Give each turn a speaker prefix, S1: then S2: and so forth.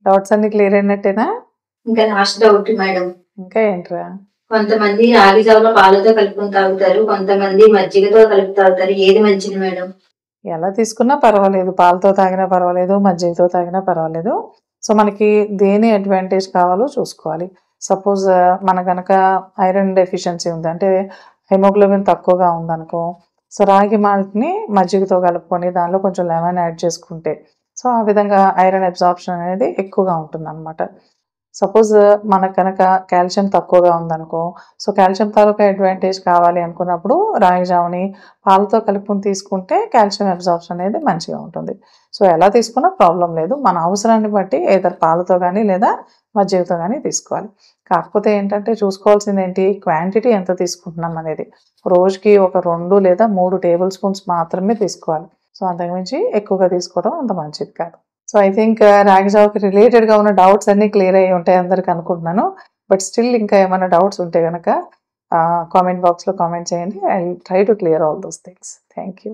S1: Doubts అన్ని clear అయినట్టేనా?
S2: ఇంకా last doubt madam.
S1: ఇంకా ఏంట్రా?
S2: కొంతమంది రాగి జావలో పాలతో కలుపుకొని తాగుతారు, కొంతమంది మజ్జిగతో కలిపి తాగుతారు. ఏది మంచిది మేడం?
S1: ఎలా తీసుకున్నా పర్వాలేదు, పాలతో తాగినా పర్వాలేదు, మజ్జిగతో తాగినా పర్వాలేదు. సో మనకి దేని అడ్వాంటేజ్ కావాలో చూసుకోవాలి. సపోజ్ మన కనుక ఐరన్ డెఫిషియన్సీ ఉంది, అంటే హెమోగ్లోబిన్ తక్కువగా ఉందనుకో, సో రాగి మాల్ట్ని మజ్జిగతో కలుపుకొని దానిలో కొంచెం లెమన్ యాడ్ చేసుకుంటే, సో ఆ విధంగా ఐరన్ అబ్జార్ప్షన్ అనేది ఎక్కువగా ఉంటుందన్నమాట. సపోజ్ మనకు కనుక కాల్షియం తక్కువగా ఉందనుకో, సో కాల్షియం తాలూకా అడ్వాంటేజ్ కావాలి అనుకున్నప్పుడు రాగి జావని పాలతో కలుపుకొని తీసుకుంటే కాల్షియం అబ్జార్ప్షన్ అనేది మంచిగా ఉంటుంది. సో ఎలా తీసుకున్నా ప్రాబ్లం లేదు. మన అవసరాన్ని బట్టి ఏదర్ పాలతో కానీ లేదా మజ్జిగతో కానీ తీసుకోవాలి. కాకపోతే ఏంటంటే చూసుకోవాల్సింది ఏంటి, క్వాంటిటీ ఎంత తీసుకుంటున్నాం అనేది. రోజుకి ఒక 2 లేదా 3 టేబుల్ స్పూన్స్ మాత్రమే తీసుకోవాలి. సో అంతకుమించి ఎక్కువగా తీసుకోవడం అంత మంచిది కాదు. సో ఐ థింక్ రాగి జావకి రిలేటెడ్గా ఉన్న డౌట్స్ అన్నీ క్లియర్ అయ్యి ఉంటాయి అందరికి అనుకుంటున్నాను. బట్ స్టిల్ ఇంకా ఏమైనా డౌట్స్ ఉంటే కనుక కామెంట్ బాక్స్లో కామెంట్ చేయండి. I try to clear all those things. Thank you.